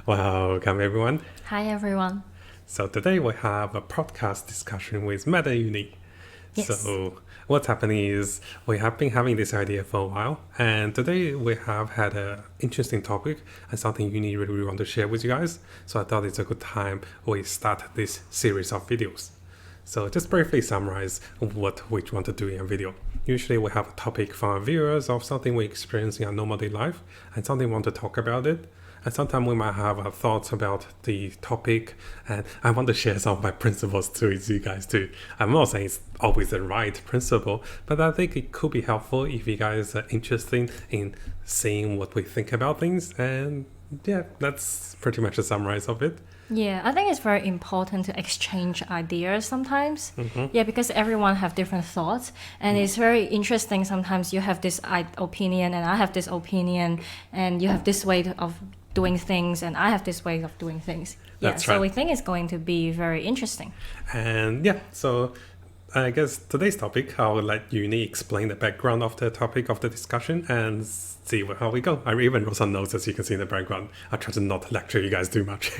Welcome everyone. Hi everyone. So today we have a podcast discussion with Matt and Yunie. Yes. So what's happening is we have been having this idea for a while, and today we have had an interesting topic and something Yunie really want to share with you guys. So I thought it's a good time we start this series of videos. So just briefly summarize what we want to do in a video. Usually we have a topic from our viewers of something we experience in our normal day life and something we want to talk about it. And sometimes we might have our thoughts about the topic, and I want to share some of my principles too with you guys too. I'm not saying it's always the right principle, but I think it could be helpful if you guys are interested in seeing what we think about things. And yeah, that's pretty much a summarize of it. Yeah, I think it's very important to exchange ideas sometimes. Yeah, because everyone have different thoughts, and it's very interesting. Sometimes you have this opinion, and I have this opinion, and you have this way of doing things, and I have this way of doing things. Yeah, That's so right. we think it's going to be very interesting. And yeah, so I guess today's topic, I'll let Yunie explain the background of the topic of the discussion and see how we go. I even wrote some notes, as you can see in the background. I try to not lecture you guys too much.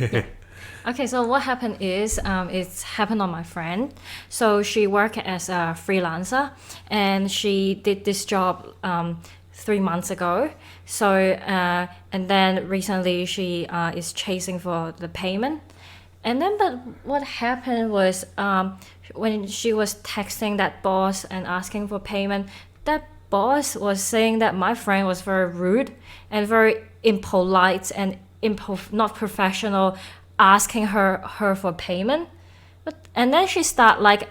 Okay, so what happened is it's happened on my friend. So she worked as a freelancer, and she did this job 3 months ago. So and then recently she is chasing for the payment. And then, but what happened was when she was texting that boss and asking for payment, that boss was saying that my friend was very rude and very impolite and not professional, asking her for payment. And then she started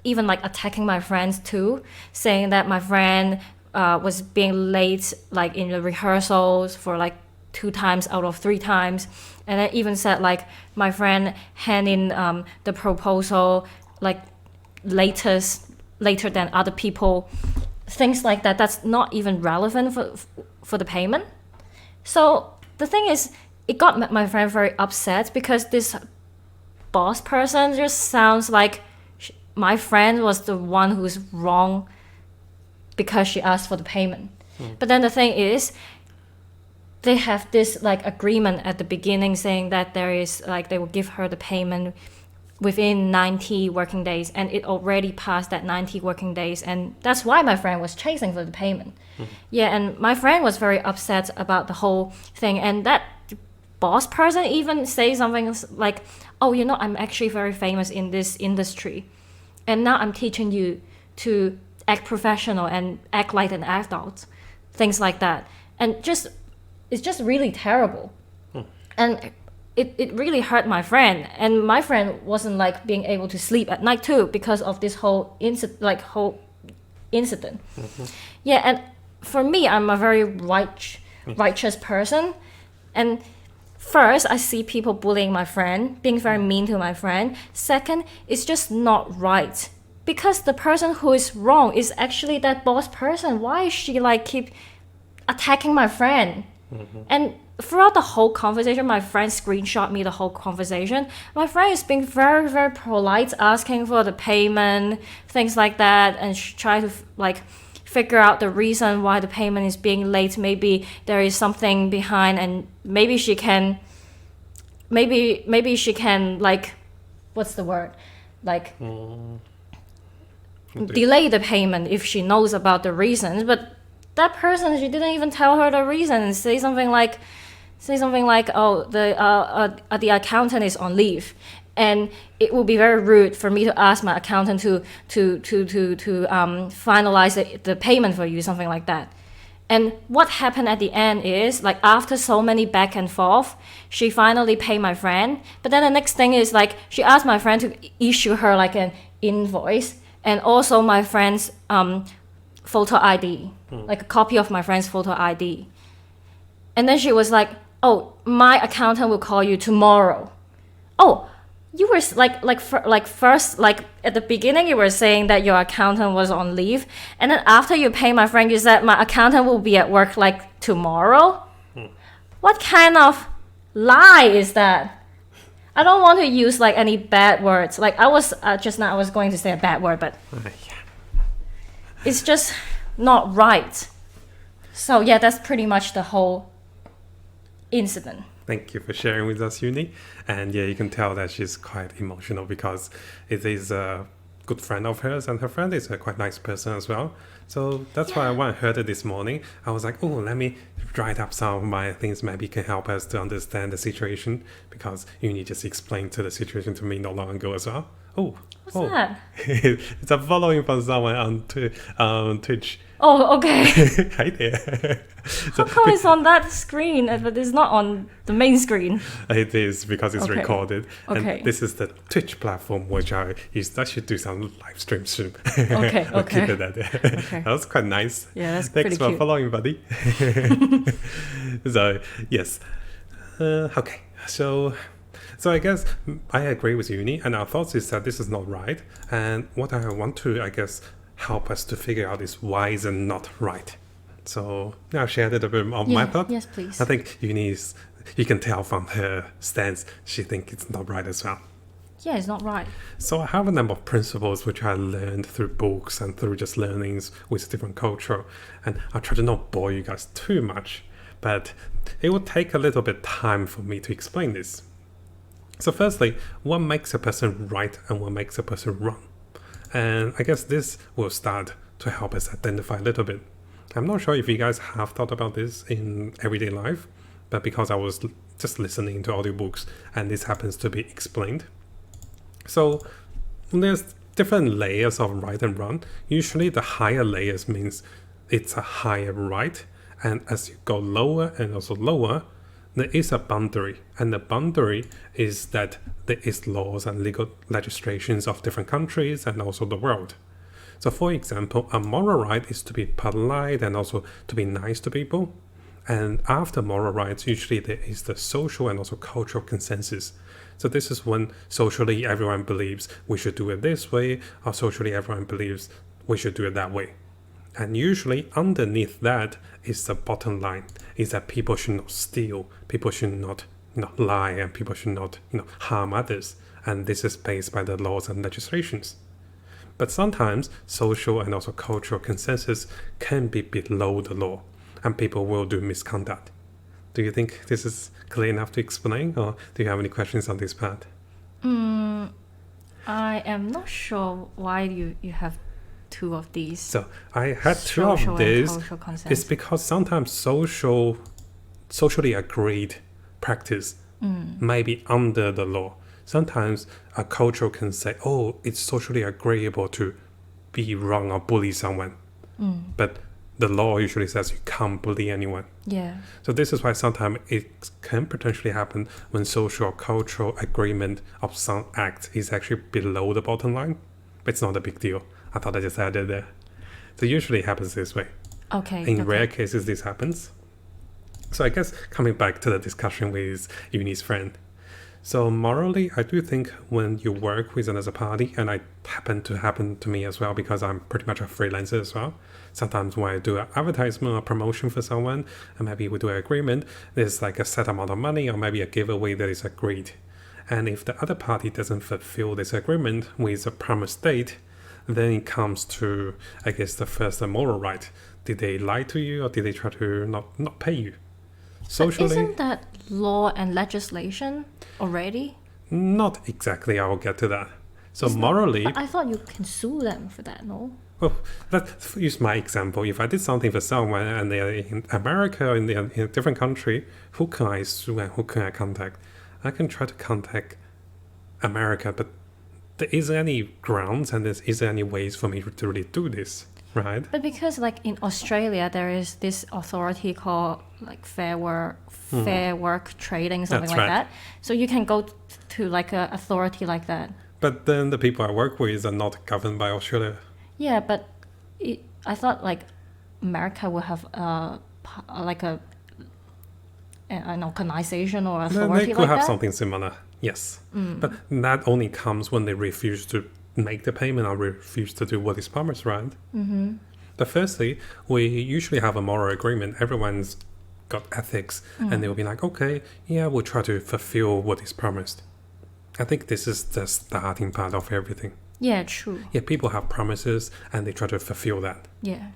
even attacking my friends too, saying that my friend was being late in the rehearsals for 2 times out of 3 times. And I even said my friend handing the proposal later than other people, things like that. That's not even relevant for the payment. So the thing is, it got my friend very upset because this boss person just sounds like my friend was the one who's wrong because she asked for the payment. But then the thing is, they have this agreement at the beginning saying that there is they will give her the payment within 90 working days, and it already passed that 90 working days, and that's why my friend was chasing for the payment. Yeah, and my friend was very upset about the whole thing, and that boss person even say something like, oh, I'm actually very famous in this industry, and now I'm teaching you to act professional and act like an adult, things like that. And it's just really terrible. And it really hurt my friend, and my friend wasn't being able to sleep at night too because of this whole incident. Yeah, and for me, I'm a very righteous person, and first, I see people bullying my friend, being very mean to my friend. Second, it's just not right. Because the person who is wrong is actually that boss person. Why is she keep attacking my friend? And throughout the whole conversation, my friend screenshot me the whole conversation. My friend is being very, very polite, asking for the payment, things like that, and she try to figure out the reason why the payment is being late. Maybe there is something behind, and maybe she can what's the word, delay the payment if she knows about the reasons. But that person, she didn't even tell her the reason. Say something like oh, the accountant is on leave, and it will be very rude for me to ask my accountant to finalize the payment for you, something like that. And what happened at the end is, after so many back and forth, she finally paid my friend. But then the next thing is, she asked my friend to issue her an invoice, and also my friend's photo ID, a copy of my friend's photo ID. And then she was like, oh, my accountant will call you tomorrow. Oh, you were first at the beginning you were saying that your accountant was on leave, and then after you pay my friend, you said my accountant will be at work tomorrow. What kind of lie is that? I don't want to use any bad words. I was just now I was going to say a bad word, but it's just not right. So yeah, that's pretty much the whole incident. Thank you for sharing with us, Yunie. And yeah, you can tell that she's quite emotional because it is a good friend of hers, and her friend is a quite nice person as well. So that's why when I heard it this morning, I was like, oh, let me write up some of my things. Maybe can help us to understand the situation, because Yunie just explained to the situation to me not long ago as well. What's that? It's a following from someone on Twitch. Oh, okay. Hi there. How come it's on that screen, but it's not on the main screen? It is because it's Okay. recorded. Okay. And this is the Twitch platform, which I use. I should do some live stream soon. Okay, We'll keep okay. it at there. Okay. That was quite nice. Yeah, that's Thanks pretty for cute. following, buddy. So, yes. Okay. So I guess I agree with Yunie, and our thoughts is that this is not right. And what I want to, I guess, help us to figure out is why is it not right. So I'll share a little bit of my thought. Yes, please. I think Yunie's, you can tell from her stance, she thinks it's not right as well. Yeah, it's not right. So I have a number of principles which I learned through books and through just learnings with different culture. And I'll try to not bore you guys too much, but it will take a little bit time for me to explain this. So firstly, what makes a person right and what makes a person wrong? And I guess this will start to help us identify a little bit. I'm not sure if you guys have thought about this in everyday life, but because I was just listening to audiobooks and this happens to be explained. So there's different layers of right and wrong. Usually the higher layers means it's a higher right, and as you go lower and also lower, there is a boundary, and the boundary is that there is laws and legal legislations of different countries and also the world. So for example, a moral right is to be polite and also to be nice to people. And after moral rights, usually there is the social and also cultural consensus. So this is when socially everyone believes we should do it this way, or socially everyone believes we should do it that way. And usually underneath that is the bottom line, is that people should not steal, people should not lie, and people should not harm others. And this is based by the laws and legislations. But sometimes social and also cultural consensus can be below the law, and people will do misconduct. Do you think this is clear enough to explain, or do you have any questions on this part? I am not sure why you have two of these. So I had two Social of and these. cultural consensus. It's because sometimes socially agreed practice may be under the law. Sometimes a culture can say, oh, it's socially agreeable to be wrong or bully someone. But the law usually says you can't bully anyone. Yeah. So this is why sometimes it can potentially happen when social or cultural agreement of some act is actually below the bottom line. But it's not a big deal. I thought I just added there. So usually it happens this way. Okay. In okay. rare cases, this happens. So I guess coming back to the discussion with Yunie's friend. So morally, I do think when you work with another party, and it happen to me as well because I'm pretty much a freelancer as well. Sometimes when I do an advertisement or promotion for someone, and maybe we do an agreement, there's like a set amount of money or maybe a giveaway that is agreed. And if the other party doesn't fulfill this agreement with a promised date, then it comes to, I guess, the first moral right. Did they lie to you or did they try to not pay you? Socially, Isn't that law and legislation already? not exactly. I will get to that. So morally, But I thought you can sue them for that, no? well, let's use my example. If I did something for someone and they're in America or in a different country, who can I sue and who can I contact? I can try to contact America, but there isn't any grounds and there isn't any ways for me to really do this, right? But because like in Australia, there is this authority called like Fair Work Trading, something That's like right. that. So you can go to like a authority like that. But then the people I work with are not governed by Australia. Yeah, but I thought like America will have like an organization or Then authority they could like have that. something similar, yes. But that only comes when they refuse to make the payment or refuse to do what is promised, right? Mm-hmm. But firstly, we usually have a moral agreement. Everyone's got ethics, and they'll be like, okay, yeah, we'll try to fulfill what is promised. I think this is the starting part of everything. Yeah, true. Yeah, people have promises, and they try to fulfill that. Yeah.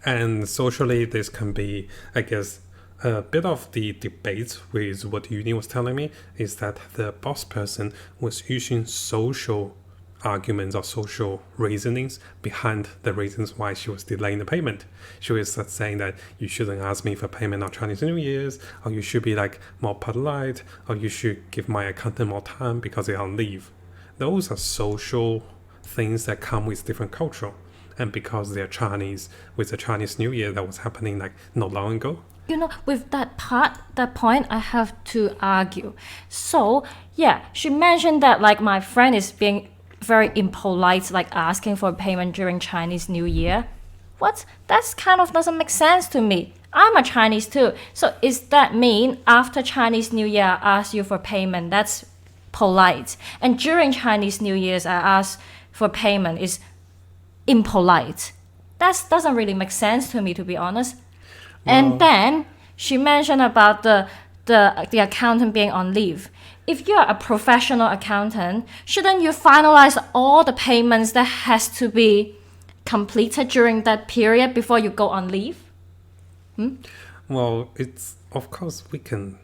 And socially, this can be, I guess, a bit of the debate with what Yunie was telling me is that the boss person was using social arguments or social reasonings behind the reasons why she was delaying the payment. She was saying that you shouldn't ask me for payment on Chinese New Year's, or you should be like more polite, or you should give my accountant more time because they're on leave. Those are social things that come with different culture. And because they're Chinese, with the Chinese New Year that was happening like not long ago. With that point, I have to argue. So, yeah, she mentioned that like my friend is being very impolite, like asking for payment during Chinese New Year. What? That's kind of doesn't make sense to me. I'm a Chinese too. So is that mean after Chinese New Year I ask you for payment? That's polite. And during Chinese New Year's I ask for payment is impolite. That doesn't really make sense to me, to be honest. And then she mentioned about the accountant being on leave. If you're a professional accountant, shouldn't you finalize all the payments that has to be completed during that period before you go on leave? Well, it's of course we can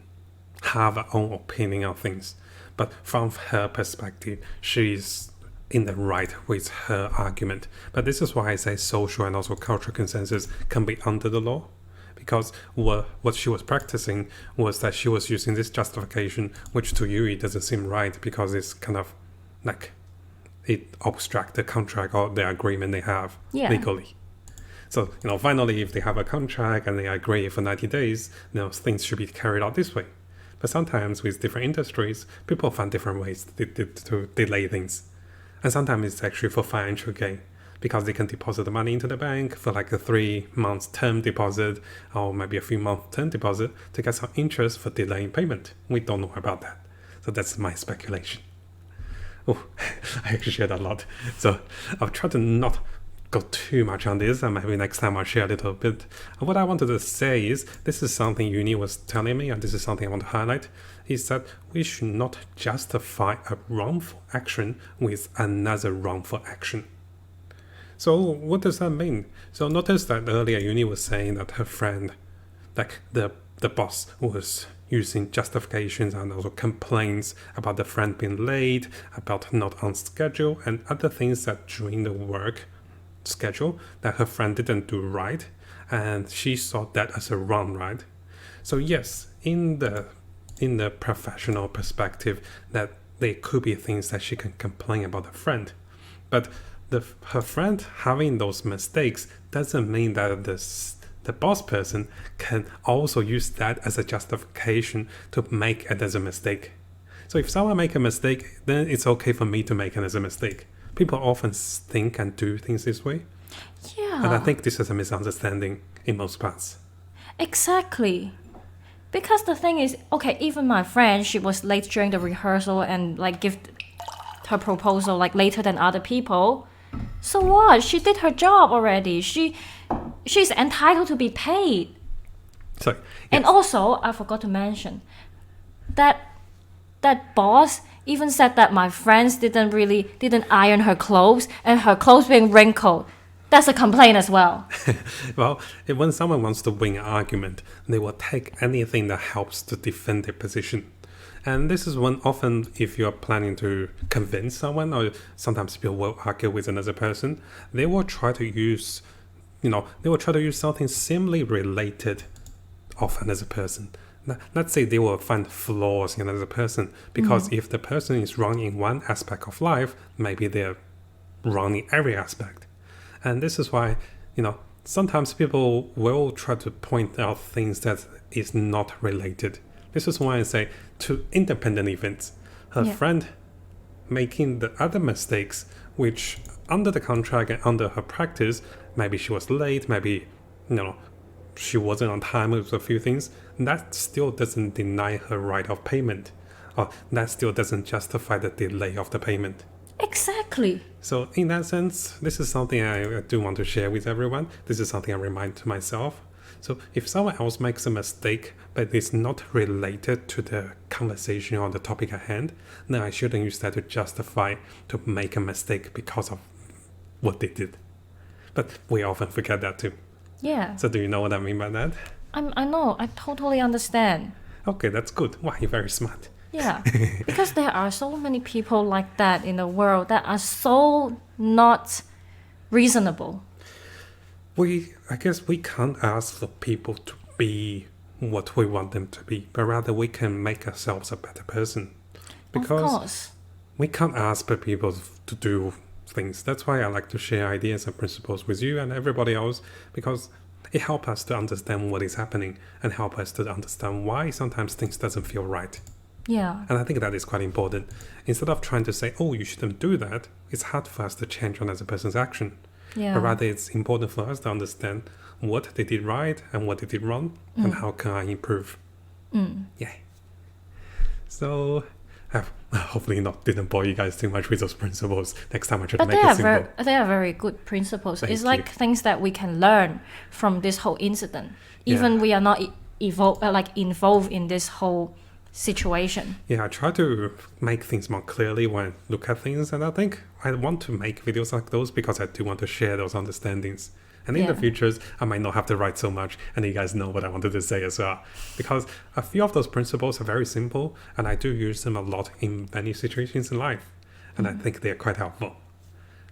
have our own opinion on things, but from her perspective, she's in the right with her argument. But this is why I say social and also cultural consensus can be under the law. Because what she was practicing was that she was using this justification, which to you it doesn't seem right because it's kind of like it obstructs the contract or the agreement they have legally. So, finally, if they have a contract and they agree for 90 days, things should be carried out this way. But sometimes with different industries, people find different ways to delay things. And sometimes it's actually for financial gain, because they can deposit the money into the bank for like a 3 months term deposit or maybe a few months term deposit to get some interest for delaying payment. We don't know about that. So that's my speculation. Oh, I actually shared a lot. So I'll try to not go too much on this, and maybe next time I'll share a little bit. And what I wanted to say is, this is something Yunie was telling me, and this is something I want to highlight, is that we should not justify a wrongful action with another wrongful action. So what does that mean? So notice that earlier Yunie was saying that her friend, like the boss, was using justifications and also complaints about the friend being late, about not on schedule, and other things that during the work schedule that her friend didn't do right, and she saw that as a wrong, right? So yes, in the professional perspective, that there could be things that she can complain about her friend, but her friend having those mistakes doesn't mean that the boss person can also use that as a justification to make it as a mistake. So if someone make a mistake, then it's okay for me to make it as a mistake. People often think and do things this way. Yeah. And I think this is a misunderstanding in most parts. Exactly. Because the thing is, okay, even my friend, she was late during the rehearsal and like give her proposal like later than other people. So what? She did her job already. She's entitled to be paid. So, yes. And also, I forgot to mention that boss even said that my friends didn't iron her clothes and her clothes being wrinkled. That's a complaint as well. Well, when someone wants to win an argument, they will take anything that helps to defend their position. And this is when often if you're planning to convince someone, or sometimes people will argue with another person, they will try to use, something similarly related of another person. Let's say they will find flaws in another person, because if the person is wrong in one aspect of life, maybe they're wrong in every aspect. And this is why, sometimes people will try to point out things that is not related. This is why I say to independent events, her friend making the other mistakes, which under the contract and under her practice, maybe she was late, maybe, she wasn't on time with a few things, that still doesn't deny her right of payment, or that still doesn't justify the delay of the payment. Exactly. So in that sense, this is something I do want to share with everyone. This is something I remind to myself. So if someone else makes a mistake, but it's not related to the conversation or the topic at hand, then I shouldn't use that to justify to make a mistake because of what they did. But we often forget that too. Yeah. So do you know what I mean by that? I know, I totally understand. Okay, that's good. Wow, you're very smart. Yeah, because there are so many people like that in the world that are so not reasonable. I guess we can't ask the people to be what we want them to be, but rather we can make ourselves a better person. Of Because course. we can't ask the people to do things. That's why I like to share ideas and principles with you and everybody else, because it helps us to understand what is happening and help us to understand why sometimes things doesn't feel right. Yeah. And I think that is quite important. Instead of trying to say, oh, you shouldn't do that, it's hard for us to change on as a person's action. Yeah. But rather, it's important for us to understand what they did right and what they did wrong, and how can I improve. Yeah. So, hopefully not didn't bore you guys too much with those principles. Next time I try to But make it simple. they are very good principles. Thank It's you. like things that we can learn from this whole incident. Even Yeah. we are not involved in this whole situation. Yeah, I try to make things more clearly when I look at things, and I think I want to make videos like those because I do want to share those understandings. And in the Yeah. futures, I might not have to write so much, and you guys know what I wanted to say as well. Because a few of those principles are very simple, and I do use them a lot in many situations in life, and I think they're quite helpful.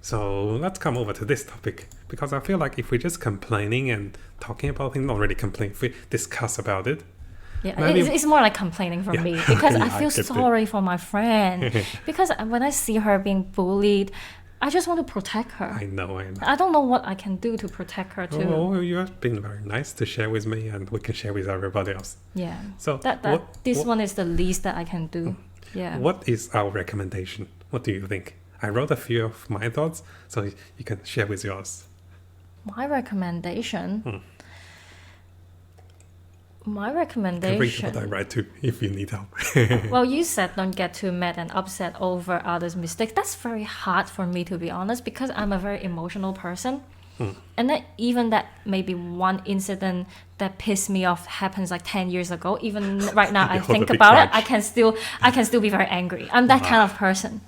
So let's come over to this topic, because I feel like if we're just complaining and talking about things, not really complain, if we discuss about it, Yeah, Maybe- it's more like complaining from Yeah. me because Yeah, I I feel get it. sorry for my friend. Because when I see her being bullied, I just want to protect her. I know. I don't know what I can do to protect her too. Oh, you have been very nice to share with me, and we can share with everybody else. Yeah. So This what, one is the least that I can do. Yeah. What is our recommendation? What do you think? I wrote a few of my thoughts, so you can share with yours. My recommendation. My You can read recommendation. what I write too, if you need help. Well, you said don't get too mad and upset over others' mistakes. That's very hard for me, to be honest, because I'm a very emotional person. And then even that maybe one incident that pissed me off happens like 10 years ago. Even right now, I You hold a think big about it, grudge. I can still be very angry. I'm that kind of person.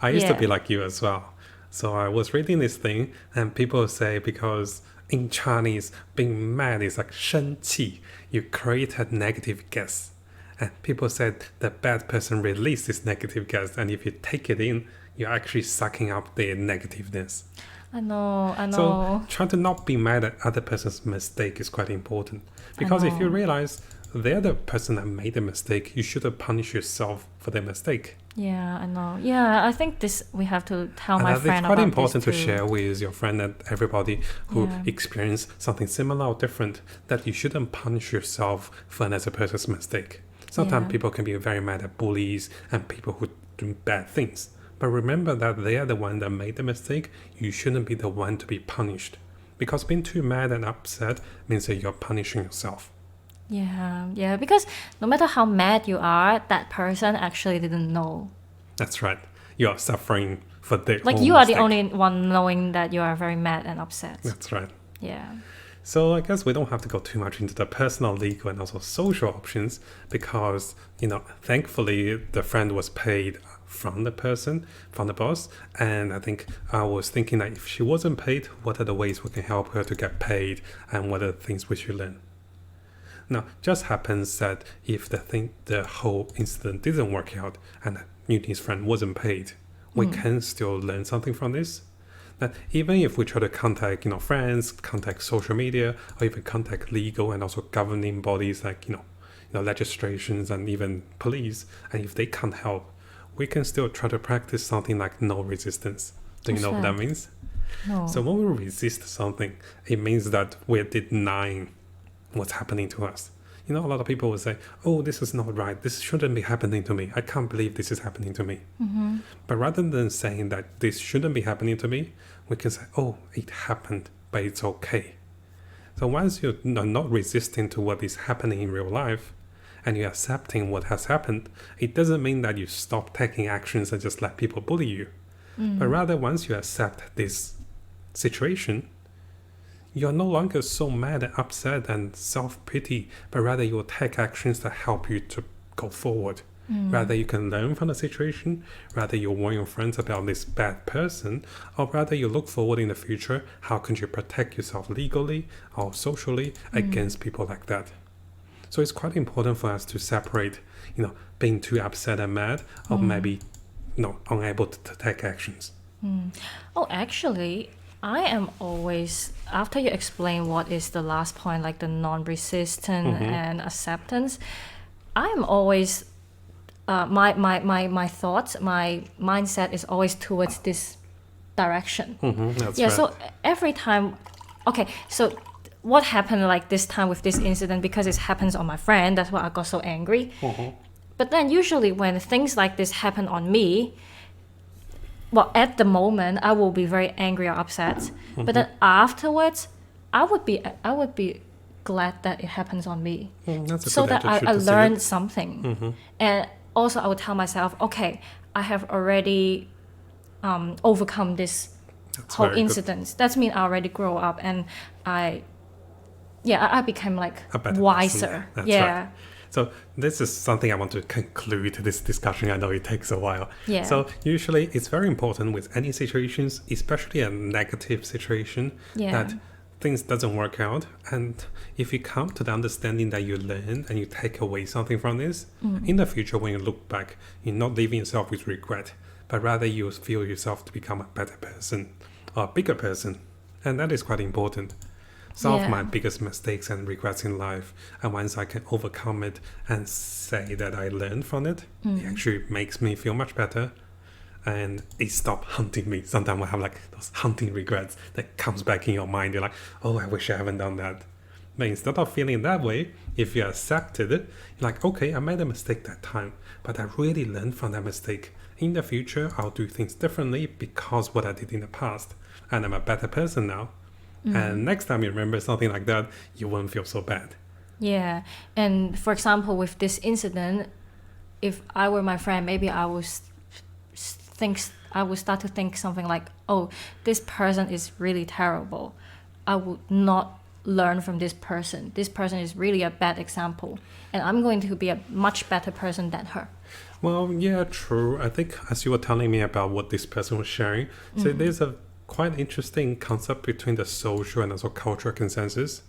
I used to Yeah. be like you as well. So I was reading this thing, and people say because in Chinese, being mad is like 生气. You create a negative gas. And people said the bad person releases this negative gas, and if you take it in, you're actually sucking up their negativeness. I know. So trying to not be mad at other person's mistake is quite important. Because if you know. realize they're the person that made the mistake, you shouldn't punish yourself for their mistake. Yeah, I know. Yeah, I think this we have to tell And my I think friend it's quite about important to this too. share with your friend and everybody who Yeah. experience something similar or different, that you shouldn't punish yourself for another person's mistake. Sometimes Yeah. people can be very mad at bullies and people who do bad things. But remember that they are the one that made the mistake. You shouldn't be the one to be punished. Because being too mad and upset means that you're punishing yourself. Yeah, because no matter how mad you are, that person actually didn't know. That's right. You're suffering for their Like own you are the mistake. only one knowing that you are very mad and upset. That's right. Yeah. So I guess we don't have to go too much into the personal, legal, and also social options because, thankfully the friend was paid from the person, from the boss. And I think I was thinking that if she wasn't paid, what are the ways we can help her to get paid and what are the things we should learn? Now, just happens that if the whole incident didn't work out and Yunie's friend wasn't paid, we can still learn something from this. That even if we try to contact, friends, contact social media, or even contact legal and also governing bodies like, legislations and even police, and if they can't help, we can still try to practice something like no resistance. Do you What's know what that? that means? No. So when we resist something, it means that we're denying what's happening to us. A lot of people will say, oh, this is not right. This shouldn't be happening to me. I can't believe this is happening to me. Mm-hmm. But rather than saying that this shouldn't be happening to me, we can say, oh, it happened, but it's okay. So once you're not resisting to what is happening in real life, and you're accepting what has happened, it doesn't mean that you stop taking actions and just let people bully you. But rather, once you accept this situation, you're no longer so mad and upset and self-pity, but rather you'll take actions that help you to go forward. Rather, you can learn from the situation, rather you warn your friends about this bad person, or rather you look forward in the future, how can you protect yourself legally or socially against people like that. So it's quite important for us to separate, being too upset and mad, or maybe, unable to take actions. Oh, actually, I am always, after you explain what is the last point, like the non-resistant and acceptance, I am always, my thoughts, my mindset is always towards this direction. That's Yeah, right. so every time, okay, so what happened like this time with this incident, because it happens on my friend, that's why I got so angry. But then usually when things like this happen on me, well, at the moment I will be very angry or upset, but then afterwards I would be glad that it happens on me, That's a so good that attitude I to see it. learned something. And also I would tell myself, okay, I have already overcome this That's whole very good. incident. That means I already grow up, and I became like A better wiser. person. That's Yeah. right. So this is something I want to conclude this discussion. I know it takes a while. Yeah. So usually it's very important with any situations, especially a negative situation, Yeah. that things doesn't work out. And if you come to the understanding that you learn and you take away something from this, in the future when you look back, you're not leaving yourself with regret, but rather you feel yourself to become a better person or a bigger person. And that is quite important. Some of my biggest mistakes and regrets in life, and once I can overcome it and say that I learned from it, it actually makes me feel much better, and it stopped hunting me. Sometimes I have like those hunting regrets that comes back in your mind. You're like, oh, I wish I haven't done that. But instead of feeling that way, if you accept it, you're like, okay, I made a mistake that time, but I really learned from that mistake. In the future, I'll do things differently because what I did in the past, and I'm a better person now. And next time you remember something like that, you won't feel so bad. Yeah. And for example, with this incident, if I were my friend, maybe I would start to think something like, oh, this person is really terrible. I would not learn from this person. This person is really a bad example, and I'm going to be a much better person than her. Well, yeah, true. I think as you were telling me about what this person was sharing, so there's a quite interesting concept between the social and also cultural consensus.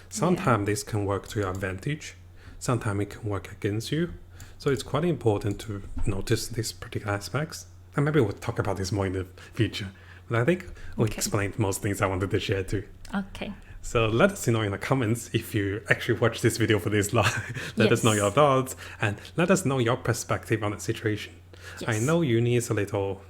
Sometimes this can work to your advantage. Sometimes it can work against you. So it's quite important to notice these particular aspects. And maybe we'll talk about this more in the future. But I think we explained most things I wanted to share too. Okay. So let us know in the comments if you actually watched this video for this long. Let us know your thoughts and let us know your perspective on the situation. Yes. I know Yunie is a little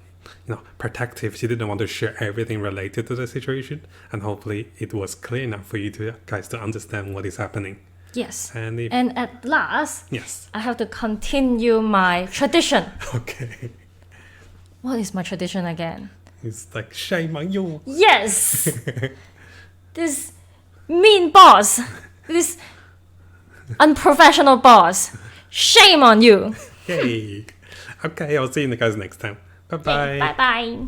protective. She didn't want to share everything related to the situation, and hopefully it was clear enough for you guys to understand what is happening. Yes. And if And at last, yes, I have to continue my tradition. okay, What is my tradition again? it's like shame on you. Yes! This mean boss, this unprofessional boss, shame on you. Yay. Okay, I'll see you guys next time. Bye bye. Bye bye.